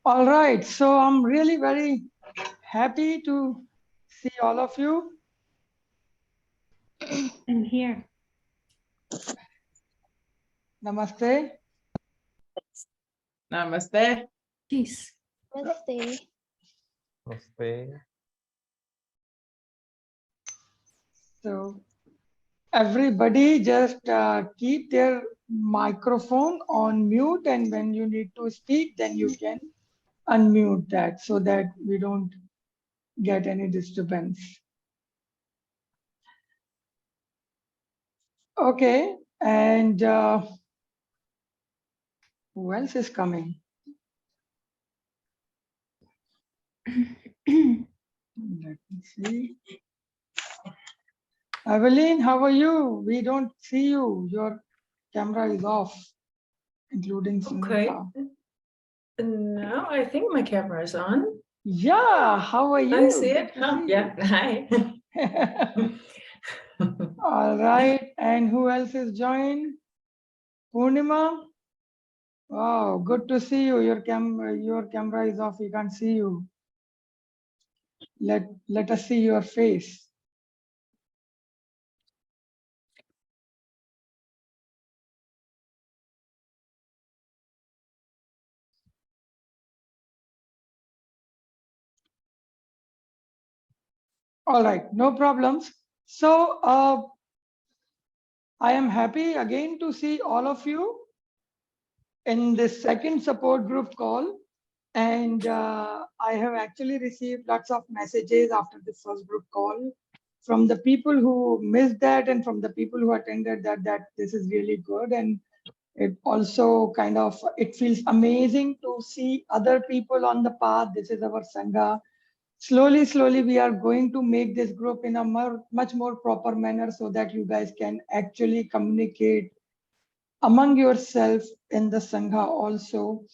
All right, so I'm really very happy to see all of you. I'm here. Namaste. Namaste. Peace. Namaste. Namaste. So everybody just keep their microphone on mute, and when you need to speak, then you can unmute that so that we don't get any disturbance. Okay, and who else is coming? Let me see. Evelyn, how are you? We don't see you. Your camera is off, including Okay. Sunita. Now I think my camera is on. Yeah, how are you? I see it. Good to Oh, see yeah. Hi. you. All right, and who else is joined? Purnima. Wow, good to see you. Your camera is off. We can't see you. Let us see your face. All right, no problems. So I am happy again to see all of you in this second support group call. And I have actually received lots of messages after the first group call from the people who missed that and from the people who attended that this is really good. And it also kind of, it feels amazing to see other people on the path. This is our Sangha. Slowly, we are going to make this group in a much more proper manner so that you guys can actually communicate among yourself in the Sangha also.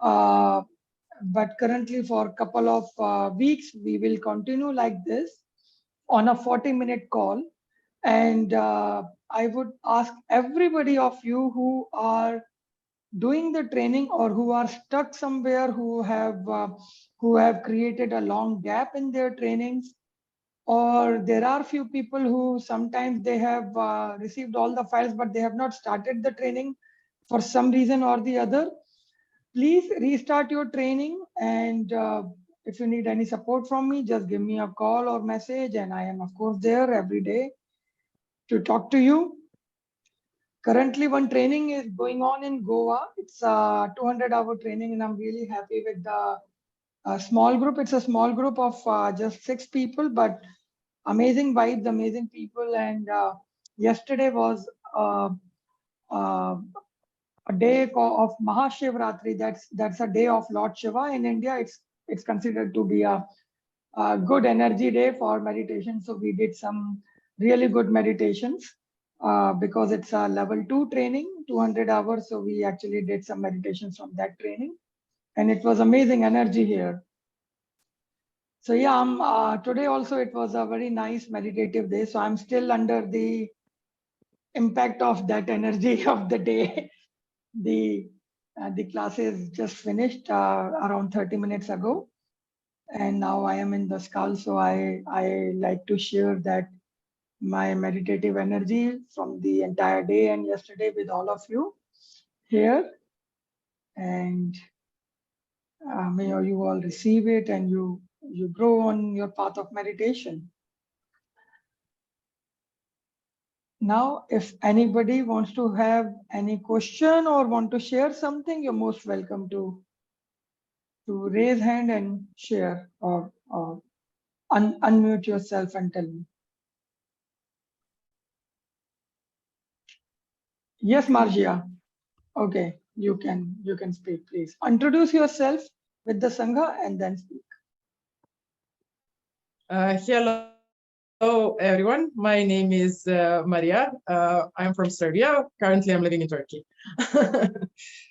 But currently for a couple of weeks, we will continue like this on a 40-minute call. And I would ask everybody of you who are doing the training or who are stuck somewhere, who have created a long gap in their trainings, or there are few people who sometimes they have received all the files but they have not started the training for some reason or the other. Please restart your training, and if you need any support from me, just give me a call or message, and I am of course there every day to talk to you. Currently, one training is going on in Goa. It's a 200-hour training, and I'm really happy with the small group. It's a small group of just 6 people, but amazing vibes, amazing people. And yesterday was a day of Mahashivratri. That's a day of Lord Shiva in India. It's considered to be a good energy day for meditation. So we did some really good meditations because it's a level 2 training, 200 hours. So we actually did some meditations from that training, and it was amazing energy here. So yeah, today also it was a very nice meditative day. So I'm still under the impact of that energy of the day. The classes just finished around 30 minutes ago, and now I am in the skull. So I like to share that my meditative energy from the entire day and yesterday with all of you here, and may you all receive it and you grow on your path of meditation. Now, if anybody wants to have any question or want to share something, you're most welcome to raise hand and share, or unmute yourself and tell me. Yes, Margia. Okay, you can speak, please. Introduce yourself with the Sangha and then speak. Hello, everyone. My name is Maria. I'm from Serbia. Currently, I'm living in Turkey.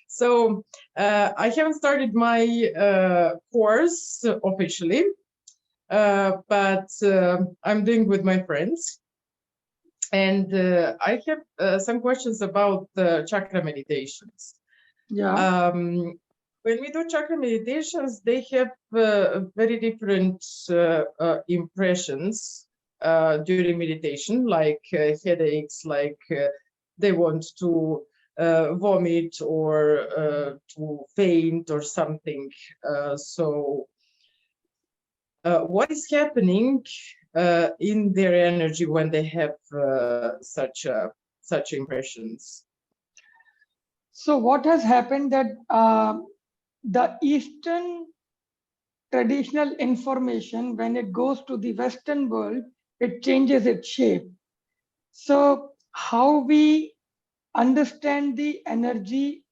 So I haven't started my course officially, but I'm doing with my friends. And I have some questions about chakra meditations. Yeah. when we do chakra meditations, they have very different impressions during meditation, like headaches, like they want to vomit or to faint or something. What is happening in their energy when they have such impressions? So what has happened that the Eastern traditional information, when it goes to the Western world, it changes its shape. So how we understand the energy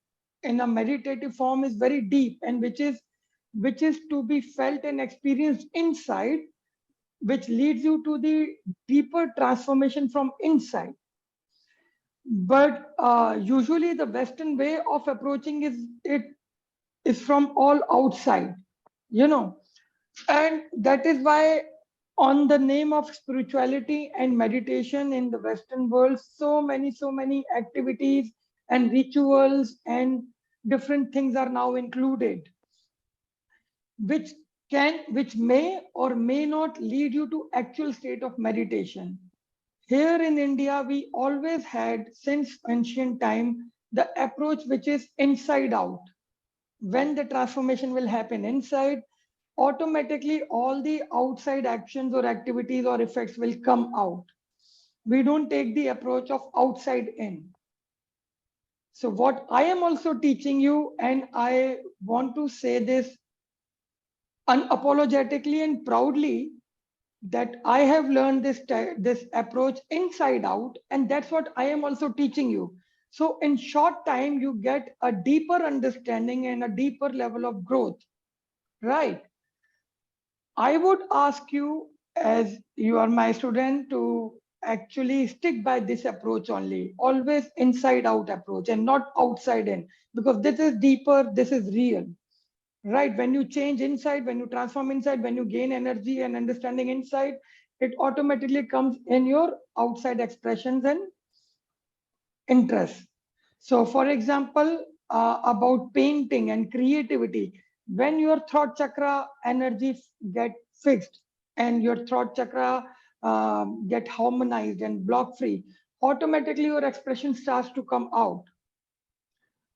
in a meditative form is very deep, and which is to be felt and experienced inside, which leads you to the deeper transformation from inside. But usually the Western way of approaching is from all outside, you know, and that is why on the name of spirituality and meditation in the Western world, so many activities and rituals and different things are now included, which may or may not lead you to actual state of meditation. Here in India, we always had, since ancient time, the approach which is inside out. When the transformation will happen inside, automatically all the outside actions or activities or effects will come out. We don't take the approach of outside in. So what I am also teaching you, and I want to say this unapologetically and proudly, that I have learned this approach inside out, and that's what I am also teaching you. So in short time, you get a deeper understanding and a deeper level of growth, right? I would ask you, as you are my student, to actually stick by this approach only, always inside out approach and not outside in, because this is deeper, this is real, right? When you change inside, when you transform inside, when you gain energy and understanding inside, it automatically comes in your outside expressions and interests. So for example, about painting and creativity, when your throat chakra energy get fixed and your throat chakra get harmonized and block free, automatically your expression starts to come out.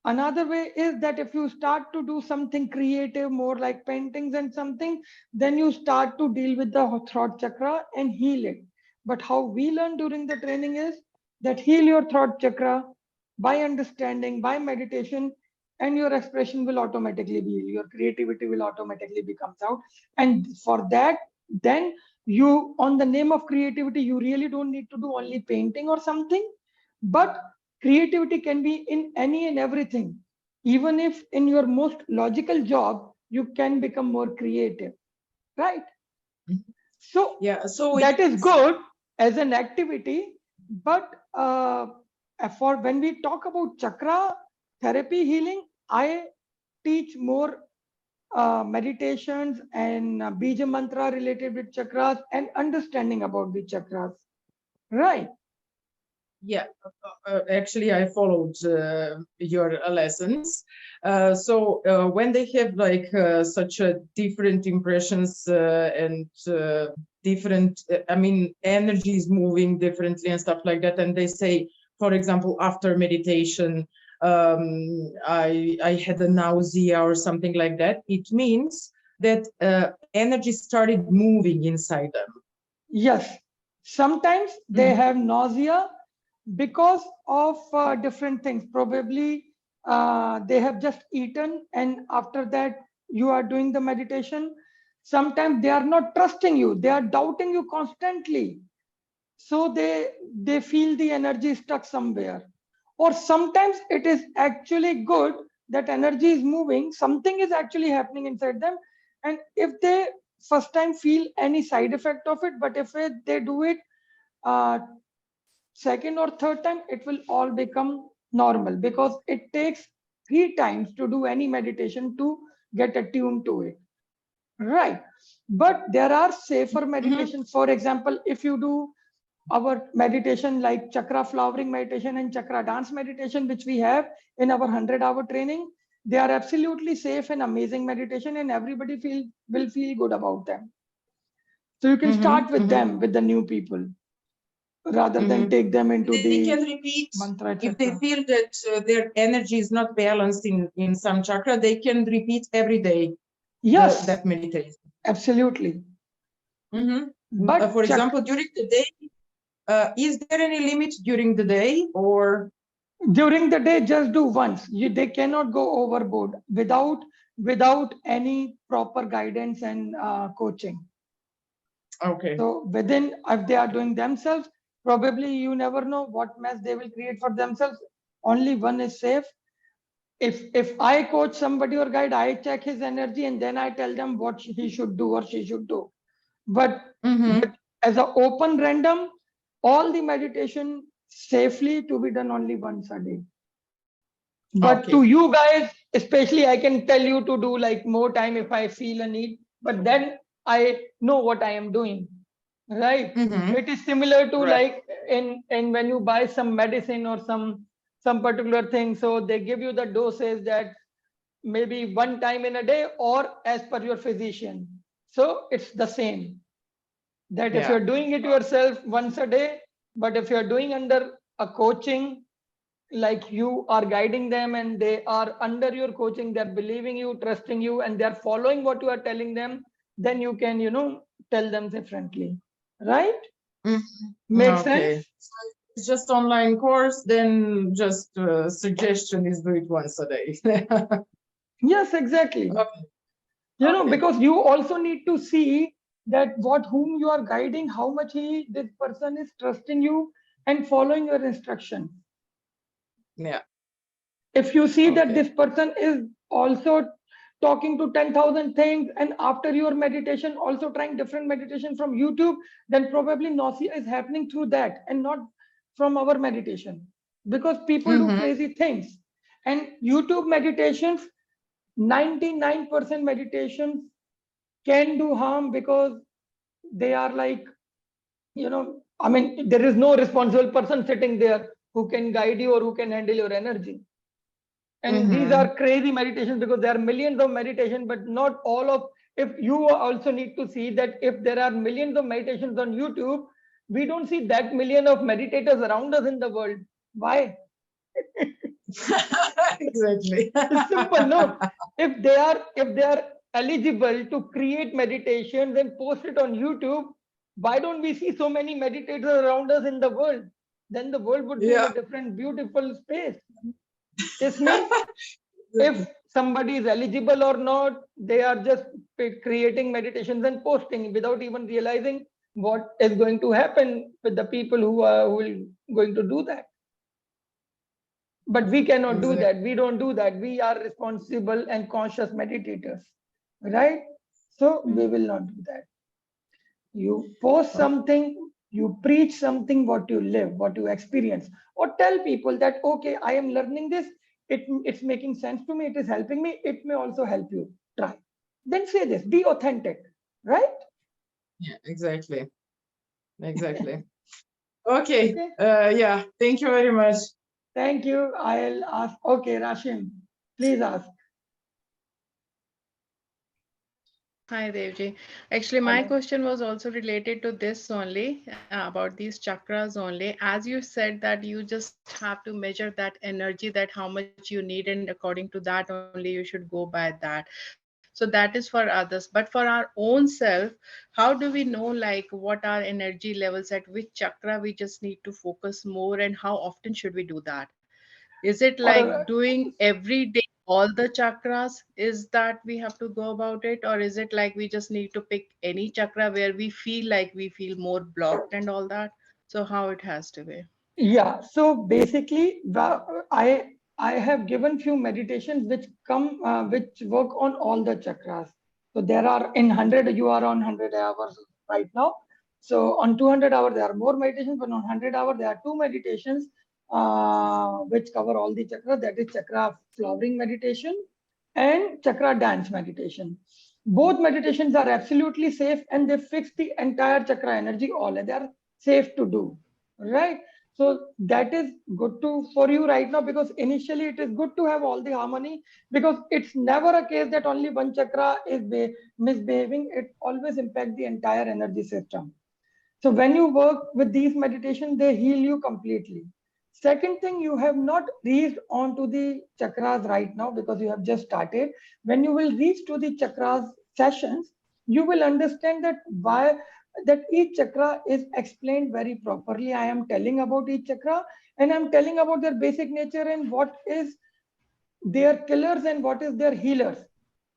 Another way is that if you start to do something creative, more like paintings and something, then you start to deal with the throat chakra and heal it. But how we learn during the training is that heal your throat chakra by understanding, by meditation, and your expression will automatically be healed. Your creativity will automatically be comes out. And for that, then you, on the name of creativity, you really don't need to do only painting or something, but creativity can be in any and everything. Even if in your most logical job, you can become more creative, right? So Yeah, so that is good as an activity, but for when we talk about chakra therapy healing, I teach more meditations and bija mantra related with chakras and understanding about the chakras, right? yeah, actually, I followed your lessons. So when they have like such a different impressions and different, I mean, energy is moving differently and stuff like that, and they say, for example, after meditation, I had a nausea or something like that, it means that energy started moving inside them. Yes, sometimes they have nausea because of different things. Probably they have just eaten, and after that, you are doing the meditation. Sometimes they are not trusting you, they are doubting you constantly. So they feel the energy stuck somewhere. Or sometimes it is actually good that energy is moving, something is actually happening inside them. And if they first time feel any side effect of it, but if they do it uh, second or third time, it will all become normal, because it takes 3 times to do any meditation to get attuned to it, right? But there are safer meditations. For example, if you do our meditation like chakra flowering meditation and chakra dance meditation, which we have in our 100-hour training, they are absolutely safe and amazing meditation, and everybody will feel good about them. So you can start with them, with the new people, rather than take them into They can the repeat mantra, if they etc. feel that their energy is not balanced in some chakra, they can repeat every day Yes, that meditation. absolutely. But For example, during the day, is there any limit during the day, or during the day, just do once. They cannot go overboard without any proper guidance and coaching. okay? So within, if they are doing themselves, probably you never know what mess they will create for themselves. Only one is safe. If I coach somebody or guide, I check his energy and then I tell them what he should do or she should do. But as an open random, all the meditation safely to be done only once a day. But Okay. to you guys, especially, I can tell you to do like more time if I feel a need, but then I know what I am doing, right? It is similar to Right. like in when you buy some medicine or some particular thing, so they give you the doses that maybe one time in a day or as per your physician. So it's the same, that if Yeah. you're doing it yourself once a day, but if you're doing under a coaching, like you are guiding them and they are under your coaching, they're believing you, trusting you, and they're following what you are telling them, then you can, tell them differently, right? Makes sense? Okay. So it's just online course, then just suggestion is do it once a day. Yes, exactly. Okay. Because you also need to see that whom you are guiding, how much this person is trusting you and following your instruction. Yeah. If you see that Okay. this person is also talking to 10,000 things and after your meditation also trying different meditation from YouTube, then probably nausea is happening through that and not from our meditation, because people do crazy things. And YouTube meditations, 99% meditations can do harm, because they are like, I mean, there is no responsible person sitting there who can guide you or who can handle your energy. And these are crazy meditations, because there are millions of meditation, but not all of, if you also need to see that if there are millions of meditations on YouTube, we don't see that million of meditators around us in the world. Why? Exactly. It's simple, no? If they are eligible to create meditations and post it on YouTube, why don't we see so many meditators around us in the world? Then the world would be in Yeah. a different, beautiful space. This means if somebody is eligible or not, they are just creating meditations and posting without even realizing what is going to happen with the people who are going to do that. But we cannot do that. We don't do that. We are responsible and conscious meditators, right? So we will not do that. You post something, you preach something, what you live, what you experience, or tell people that, okay, I am learning this. It's making sense to me. It is helping me. It may also help you. Try. Then say this. Be authentic, right? Yeah, exactly. Exactly. Okay. Okay. Yeah. Thank you very much. Thank you. I'll ask. Okay, Rashim, please ask. Hi, Devji. Actually, my Hello. question was also related to this only, about these chakras only. As you said that you just have to measure that energy, that how much you need, and according to that only you should go by that. So that is for others. But for our own self, how do we know like what our energy levels, at which chakra we just need to focus more, and how often should we do that? Is it like Or doing every day all the chakras? Is that we have to go about it? Or is it like we just need to pick any chakra where we feel more blocked and all that? So how it has to be? yeah, so basically, I have given few meditations which work on all the chakras. So there are in 100, you are on 100 hours right now. So on 200 hours there are more meditations, but on 100 hours there are two meditations which cover all the chakras. That is chakra flowering meditation and chakra dance meditation. Both meditations are absolutely safe and they fix the entire chakra energy all, and they are safe to do, right? So that is good for you right now, because initially it is good to have all the harmony, because it's never a case that only one chakra is misbehaving. It always impacts the entire energy system. So when you work with these meditations, they heal you completely. Second thing, you have not reached onto the chakras right now because you have just started. When you will reach to the chakras sessions, you will understand that why that each chakra is explained very properly. I am telling about each chakra, and I'm telling about their basic nature and what is their killers and what is their healers.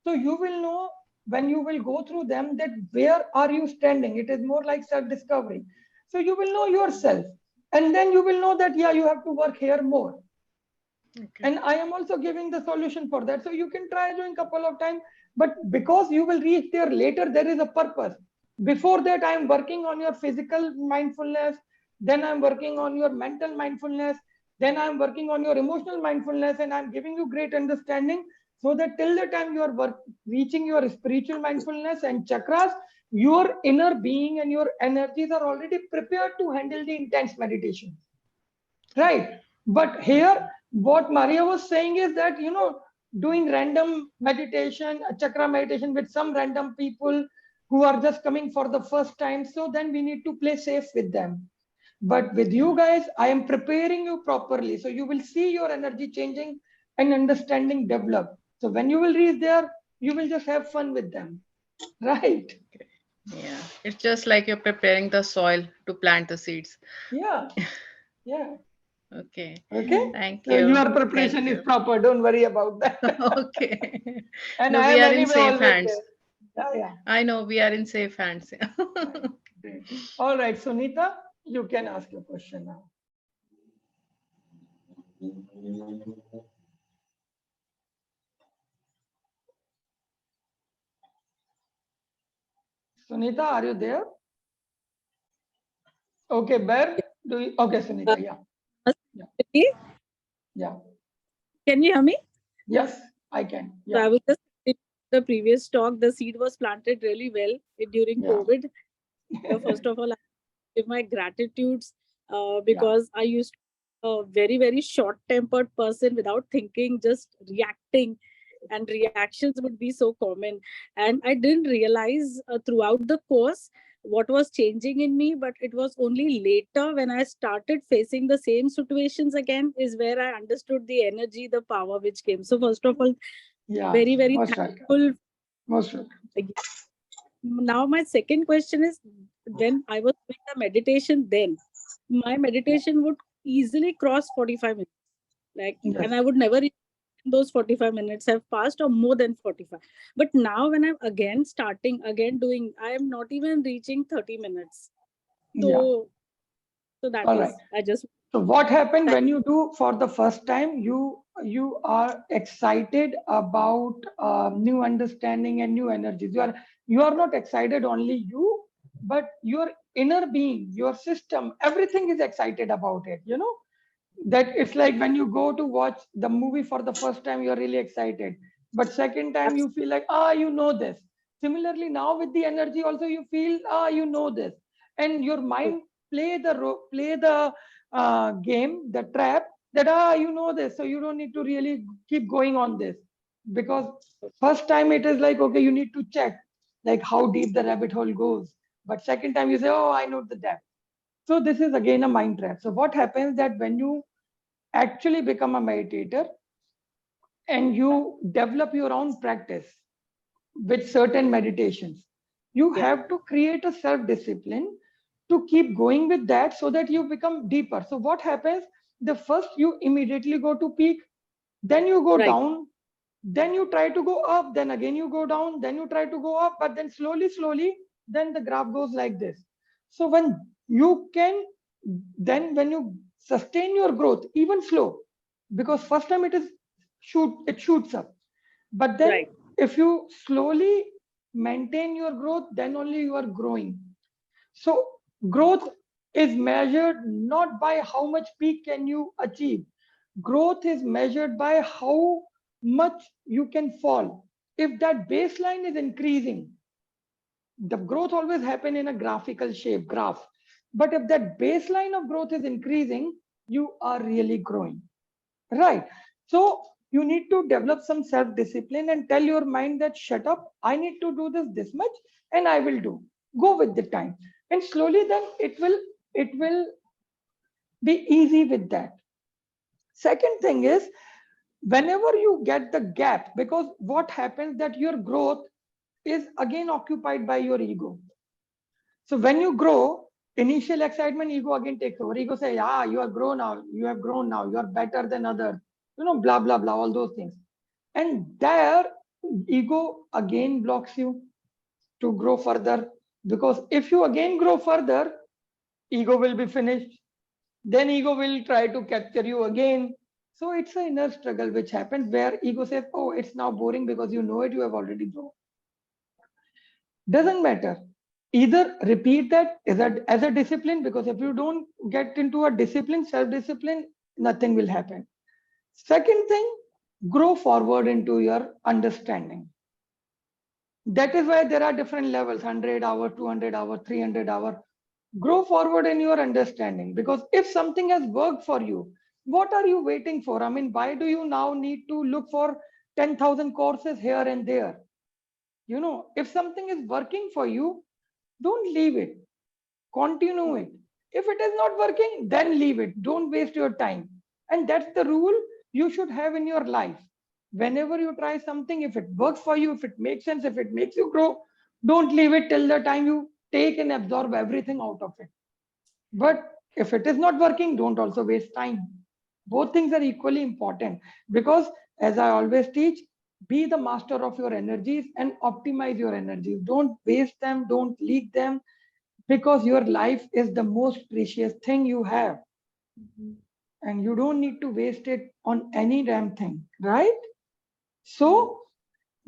So you will know when you will go through them that where are you standing. It is more like self-discovery. So you will know yourself, and then you will know that yeah, you have to work here more. Okay. And I am also giving the solution for that. So you can try doing couple of times, but because you will reach there later, there is a purpose. Before that, I am working on your physical mindfulness, then I'm working on your mental mindfulness, then I'm working on your emotional mindfulness, and I'm giving you great understanding so that till the time you are reaching your spiritual mindfulness and chakras, your inner being and your energies are already prepared to handle the intense meditation. Right. But here, what Maria was saying is that, doing random meditation, chakra meditation with some random people who are just coming for the first time. So then we need to play safe with them. But with you guys, I am preparing you properly. So you will see your energy changing and understanding develop. So when you will reach there, you will just have fun with them. Right. Yeah. It's just like you're preparing the soil to plant the seeds. Yeah. Yeah. Okay. Okay. Thank So you. your Thank preparation is you. proper. Don't worry about that. Okay. And No, I we am are in anyway safe always hands. there. Yeah, yeah. I know we are in safe hands. Right. Great. All right, Sunita, you can ask your question now. Sunita, are you there? Okay, Bear, okay, Sunita, yeah. Yeah, Okay, yeah. can you hear me? Yes, I can. So Yeah, I was just the previous talk, the seed was planted really well during yeah, COVID. First of all, I give my gratitudes yeah, because I used to be a very, very short-tempered person without thinking, just reacting, and reactions would be so common. And I didn't realize throughout the course what was changing in me, but it was only later when I started facing the same situations again is where I understood the energy, the power which came. So first of all, yeah. very, very Most welcome. thankful. Most welcome. Now my second question is, when I was doing the meditation, then my meditation would easily cross 45 minutes, like, Yes. and I would never even those 45 minutes have passed or more than 45. But now when I'm again starting again doing, I am not even reaching 30 minutes. Yeah. So that All right. is, I just So what happened thank when you do for the first time? You are excited about new understanding and new energies. You are not excited only you, but your inner being, your system, everything is excited about it. That it's like when you go to watch the movie for the first time, you're really excited, but second time you feel like this. Similarly, now with the energy also you feel this, and your mind play the game, the trap, that this, so you don't need to really keep going on this, because first time it is like, okay, you need to check like how deep the rabbit hole goes, but second time you say, oh, I know the depth. So this is again a mind trap. So what happens that when you actually become a meditator and you develop your own practice with certain meditations, you yeah, have to create a self discipline to keep going with that so that you become deeper. So what happens, the first you immediately go to peak, then you go right, down, then you try to go up, then again you go down, then you try to go up, but then slowly then the graph goes like this. So when you can, then when you sustain your growth even slow, because first time it shoots up, but then right, if you slowly maintain your growth, then only you are growing. So growth is measured not by how much peak can you achieve. Growth is measured by how much you can fall. If that baseline is increasing, the growth always happen in a graphical shape, graph. But if that baseline of growth is increasing, you are really growing, right? So you need to develop some self-discipline and tell your mind that shut up, I need to do this much, and I will do. Go with the time. And slowly then it will be easy with that. Second thing is, whenever you get the gap, because what happens that your growth is again occupied by your ego. So when you grow, initial excitement, ego again takes over. Ego say, yeah, you are grown now, you have grown now, you are better than others, blah, blah, blah, all those things. And there, ego again blocks you to grow further. Because if you again grow further, ego will be finished. Then ego will try to capture you again. So it's an inner struggle which happens where ego says, oh, it's now boring because you know it, you have already grown. Doesn't matter. Either repeat that as a discipline, because if you don't get into a discipline, self-discipline, nothing will happen. Second thing, grow forward into your understanding. That is why there are different levels, 100 hours, 200 hours, 300 hours. Grow forward in your understanding, because if something has worked for you, what are you waiting for? I mean, why do you now need to look for 10,000 courses here and there? If something is working for you, don't leave it. Continue it. If it is not working, then leave it. Don't waste your time. And that's the rule you should have in your life. Whenever you try something, if it works for you, if it makes sense, if it makes you grow, don't leave it till the time you take and absorb everything out of it. But if it is not working, don't also waste time. Both things are equally important, because as I always teach, be the master of your energies and optimize your energies. Don't waste them, don't leak them, because your life is the most precious thing you have. And you don't need to waste it on any damn thing, right? So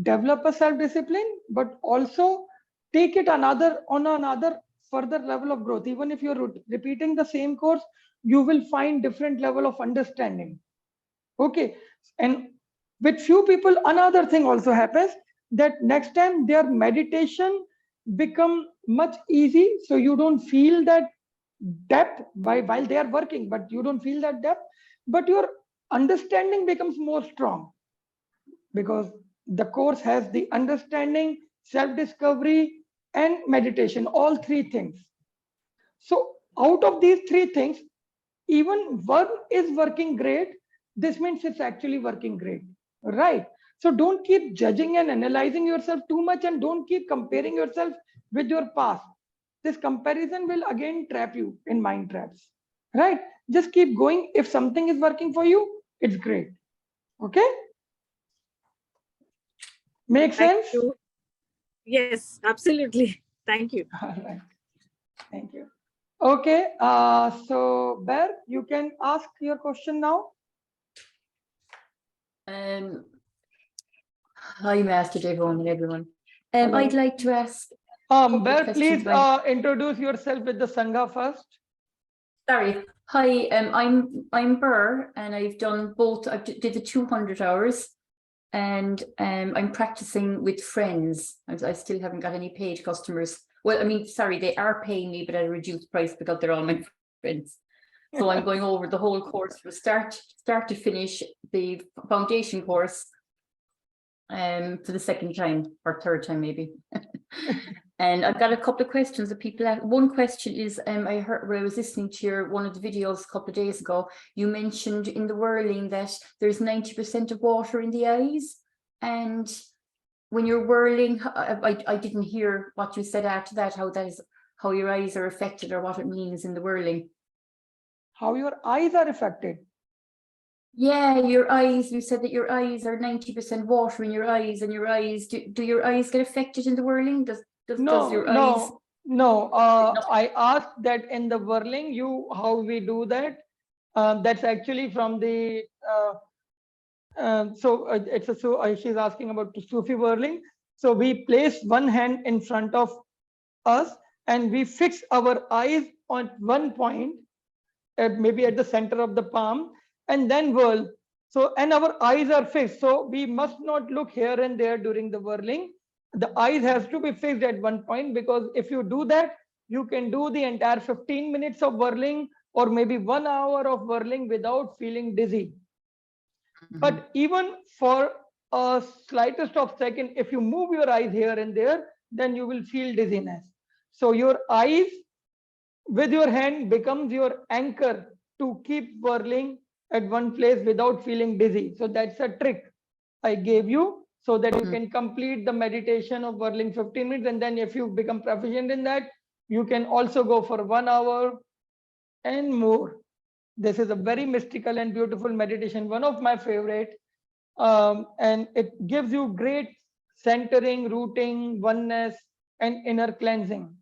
develop a self-discipline, but also take it on another further level of growth. Even if you're repeating the same course, you will find different level of understanding. Okay. And with few people, another thing also happens, that next time their meditation become much easy. So you don't feel that depth while they are working, but you don't feel that depth, but your understanding becomes more strong, because the course has the understanding, self-discovery, and meditation, all three things. So out of these three things, even one is working great, this means it's actually working great, right? So don't keep judging and analyzing yourself too much, and don't keep comparing yourself with your past. This comparison will again trap you in mind traps, right? Just keep going. If something is working for you, it's great. Okay, make Thank sense? you. Yes, absolutely. Thank you. All right, thank you. Okay, so Bear, you can ask your question now. Hi, Master Devon and everyone. Hello. I'd like to ask. couple of Bear, questions please about- introduce yourself with the Sangha first. Sorry. Hi, I'm Burr, and I've done both. I did the 200 hours, and I'm practicing with friends. I still haven't got any paid customers. Well, I mean, sorry, they are paying me, but at a reduced price because they're all my friends. So I'm going over the whole course from start to finish, the foundation course, for the second time or third time maybe. And I've got a couple of questions that people have. One question is, I heard when I was listening to one of the videos a couple of days ago, you mentioned in the whirling that there's 90% of water in the eyes, and when you're whirling, I didn't hear what you said after that, how your eyes are affected or what it means in the whirling. How your eyes are affected? Yeah, your eyes, you said that your eyes are 90% water in your eyes, and your eyes, do your eyes get affected in the whirling? Does your eyes? No. I asked that in the whirling, how we do that. That's actually from the she's asking about the Sufi whirling. So we place one hand in front of us and we fix our eyes on one point, maybe at the center of the palm, and then whirl. So, and our eyes are fixed. So we must not look here and there during the whirling. The eyes has to be fixed at one point, because if you do that, you can do the entire 15 minutes of whirling or maybe 1 hour of whirling without feeling dizzy. But even for a slightest of second, if you move your eyes here and there, then you will feel dizziness. So your eyes with your hand becomes your anchor to keep whirling at one place without feeling dizzy. So that's a trick I gave you so that you can complete the meditation of whirling 15 minutes. And then if you become proficient in that, you can also go for 1 hour and more. This is a very mystical and beautiful meditation, one of my favorite. And it gives you great centering, rooting, oneness, and inner cleansing.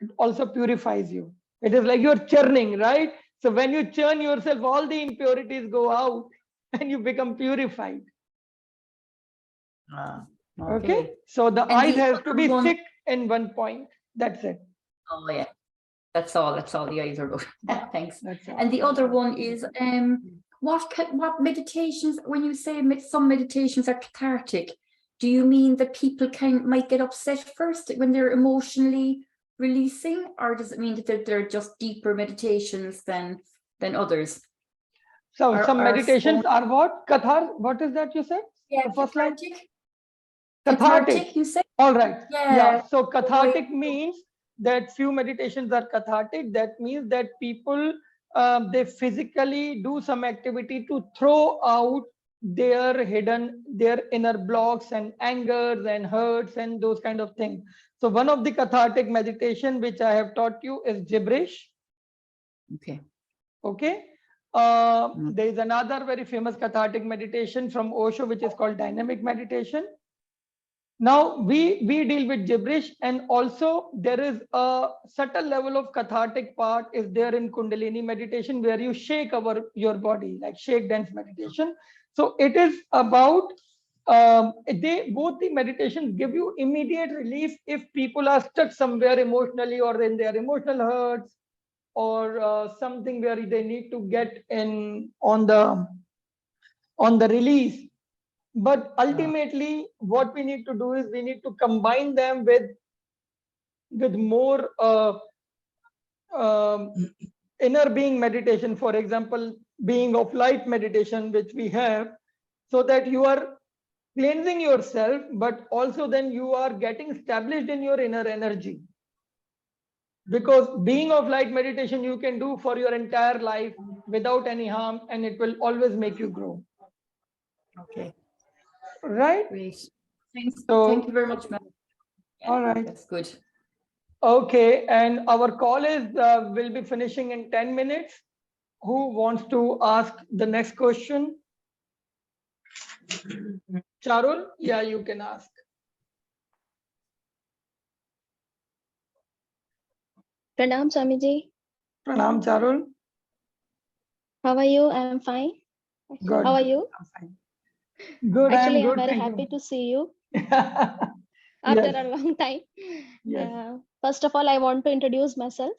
It also purifies you. It is like you're churning, right? So when you churn yourself, all the impurities go out and you become purified. Okay. So the eyes has to be stick in one point. That's it. Oh yeah. That's all the eyes are good. Thanks. That's all. And the other one is what meditations, when you say some meditations are cathartic, do you mean that people might get upset first when they're emotionally releasing, or does it mean that they're just deeper meditations than others? So some meditations are what? Kathar, what is that you said? Yeah, The first line? Cathartic, you said? All right. Yeah. So cathartic means that few meditations are cathartic. That means that people they physically do some activity to throw out their inner blocks and angers and hurts and those kind of things. So one of the cathartic meditation which I have taught you is gibberish. Okay. There is another very famous cathartic meditation from Osho which is called dynamic meditation. Now we deal with gibberish, and also there is a subtle level of cathartic part is there in Kundalini meditation where you shake your body, like shake dance meditation. So it is about both the meditations give you immediate relief if people are stuck somewhere emotionally or in their emotional hurts or something where they need to get in on the release. But ultimately, what we need to do is we need to combine them with more inner being meditation. For example, being of light meditation, which we have, so that you are cleansing yourself, but also then you are getting established in your inner energy. Because being of light meditation you can do for your entire life without any harm, and it will always make you grow. Okay. Right? Great. Thanks. So, thank you very much, ma'am. Yeah, all right. That's good. Okay, and our call is will be finishing in 10 minutes. Who wants to ask the next question? Charul, yeah, you can ask. Pranam Swamiji. Pranam, Charul. How are you? I'm fine. Good. How are you? I'm fine. Good. Actually, I'm good. I'm very Thank happy you. to see you Yes. after a long time. Yes. First of all, I want to introduce myself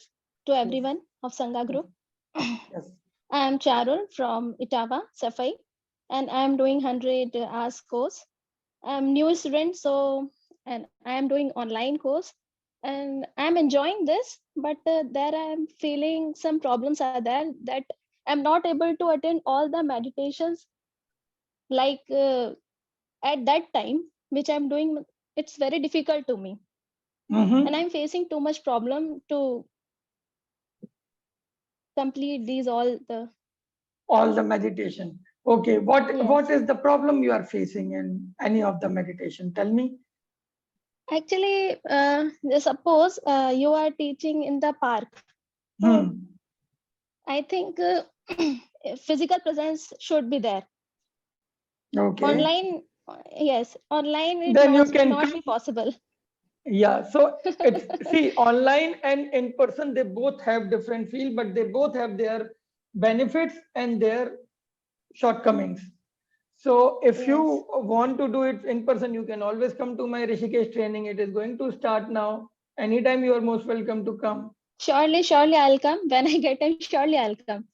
to everyone of Sangha Group. Yes. I am Charul from Itawa, Safai, and I am doing 100 hours course. I'm new student, and I am doing online course, and I'm enjoying this, but there I'm feeling some problems are there that I'm not able to attend all the meditations like at that time, which I'm doing. It's very difficult to me, and I'm facing too much problem to complete these all the meditation. Okay, what is the problem you are facing in any of the meditation? Tell me. Actually, suppose you are teaching in the park. I think physical presence should be there. Okay. Online, yes, online it Then you will can not be possible. Yeah, so it's see, online and in person, they both have different feel, but they both have their benefits and their shortcomings. So if you want to do it in person, you can always come to my Rishikesh training. It is going to start now. Anytime you are most welcome to come. Surely I'll come. When I get time, surely I'll come.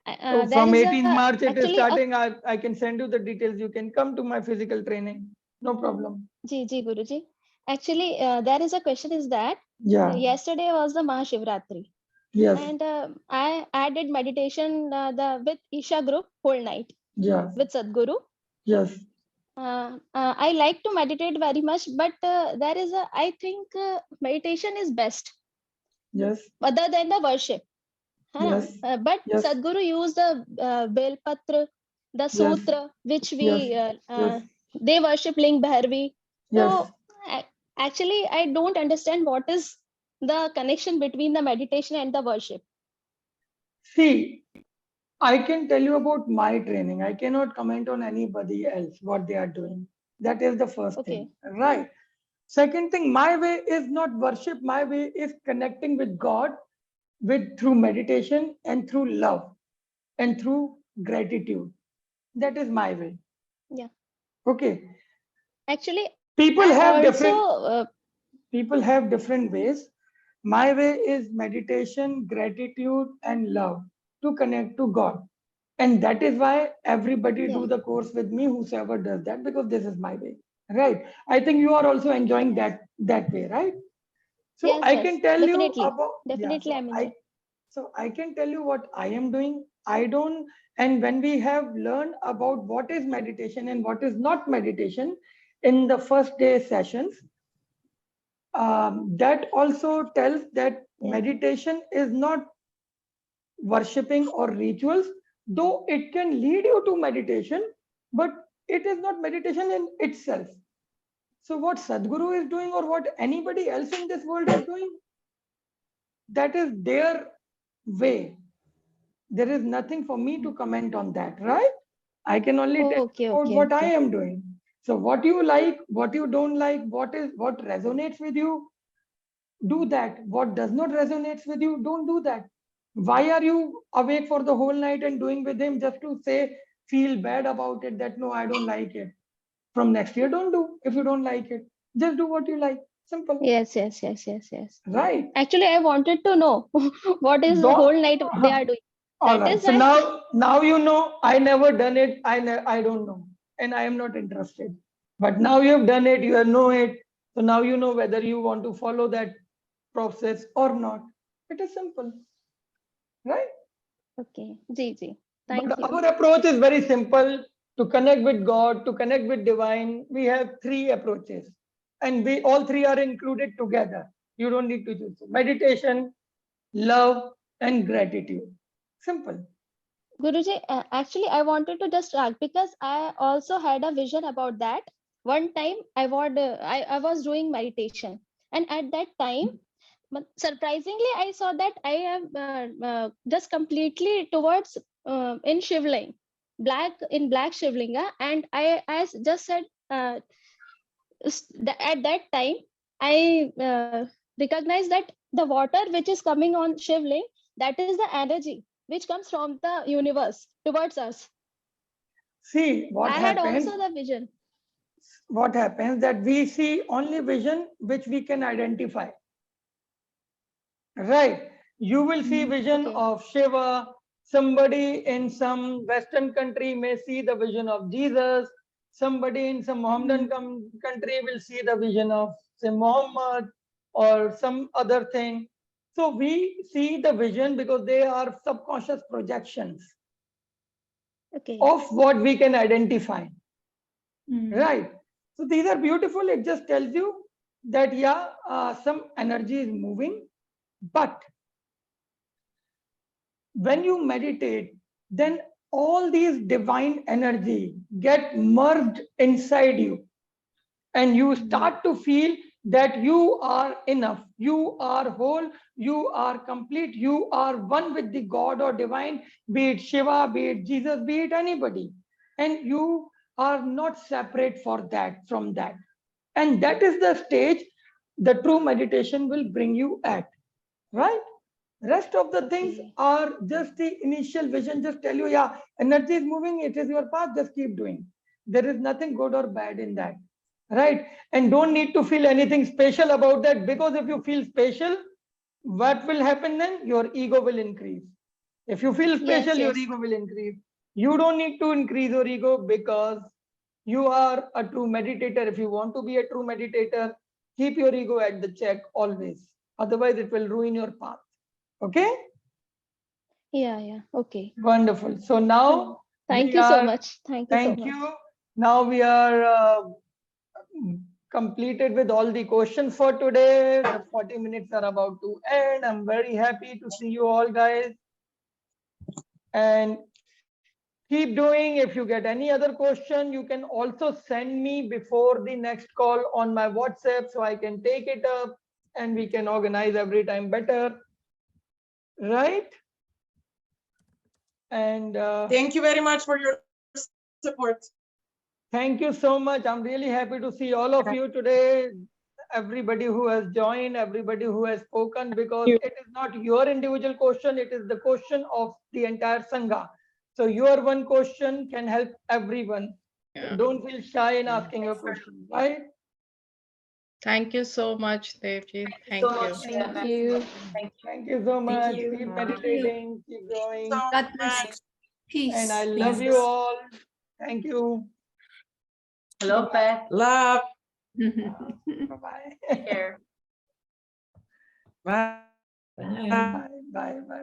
So There from is 18th March, it is actually starting. I can send you the details. You can come to my physical training. No problem. Ji Guruji. Actually, there is a question is that Yeah. Yesterday was the Mahashivratri, Yes. and I did meditation with Isha group whole night Yeah. with Sadhguru. Yes. I like to meditate very much, but there is a, I think meditation is best Yes. other than the worship. है ना? Yes. But Yes. Sadhguru used the Bel Patra, the Yes. Sutra, which we Yes. Yes. they worship Ling Bhairavi. Yes. So actually, I don't understand what is the connection between the meditation and the worship. See, I can tell you about my training. I cannot comment on anybody else what they are doing. That is the first thing, right? Second thing, my way is not worship. My way is connecting with God with through meditation and through love and through gratitude. That is my way. Yeah. Okay. Actually, People I have also different ways. My way is meditation, gratitude, and love to connect to God. And that is why everybody yeah. do the course with me, whosoever does that, because this is my way. Right. I think you are also enjoying that way, right? So Yes, I yes, can tell you definitely, about, yeah. definitely, I'm enjoying. So I can tell you what I am doing. I don't, and when we have learned about what is meditation and what is not meditation in the first day sessions, that also tells that Yeah. meditation is not worshipping or rituals, though it can lead you to meditation, but it is not meditation in itself. So what Sadhguru is doing or what anybody else in this world is doing, that is their way. There is nothing for me to comment on that, right? I can only tell Okay, you about okay, what I okay. am doing. So what you like, what you don't like, what resonates with you, do that. What does not resonate with you, don't do that. Why are you awake for the whole night and doing with him just to say, feel bad about it that no, I don't like it? From next year, don't do if you don't like it. Just do what you like. Simple. Yes, yes, yes, yes, yes. Right. Actually, I wanted to know what is the Don't, whole night they are doing. all That right. is So why. now you know. I never done it. I don't know, and I am not interested. But now you have done it. You know it. So now you know whether you want to follow that process or not. It is simple, right? Okay, Ji, Ji. But Thank you. our approach is very simple. To connect with God, to connect with divine, we have three approaches, and we all three are included together. You don't need to choose meditation, love, and gratitude. Simple. Guruji, actually, I wanted to just ask because I also had a vision about that. One time, I was doing meditation, and at that time, but surprisingly, I saw that I am just completely towards in Shivling, black Shivlinga, and I just said at that time I recognized that the water which is coming on Shivling, that is the energy which comes from the universe towards us. See I had also the vision. what happens that we see only vision which we can identify, right? You will see vision Okay. of Shiva. Somebody in some Western country may see the vision of Jesus. Somebody in some Mohammedan country will see the vision of, say, Muhammad or some other thing. So we see the vision because they are subconscious projections Okay. of what we can identify. Right. So these are beautiful. It just tells you that, yeah, some energy is moving. But when you meditate, then all these divine energy get merged inside you. And you start to feel that you are enough. You are whole. You are complete. You are one with the God or divine, be it Shiva, be it Jesus, be it anybody. And you are not separate for that from that. And that is the stage the true meditation will bring you at, right? Rest of the things Okay. are just the initial vision, just tell you, yeah, energy is moving, it is your path, just keep doing. There is nothing good or bad in that, right? And don't need to feel anything special about that, because if you feel special, what will happen then? Your ego will increase. If you feel special, Yes, your yes. ego will increase. You don't need to increase your ego because you are a true meditator. If you want to be a true meditator, keep your ego at the check always. Otherwise, it will ruin your path. Okay? Yeah. Okay. Wonderful. So now, Thank we you so are- much. Thank you so thank much. you. Now we are completed with all the questions for today. The 40 minutes are about to end. I'm very happy to see you all, guys. And keep doing. If you get any other question, you can also send me before the next call on my WhatsApp so I can take it up and we can organize every time better. Right? And Thank you very much for your support. thank you so much. I'm really happy to see all of you today. Everybody who has joined, everybody who has spoken, because it is not your individual question, it is the question of the entire Sangha. So your one question can help everyone. Yeah. Don't feel shy in asking a question, right? Thank you so much, Devji. Thank so you. much. Thank you. Thank you so much. you. Keep meditating, keep growing. God bless. Peace. And I love you all. Thank you. Hello, Beth. Love. Bye-bye. Care. Bye. Bye. Bye, bye, bye.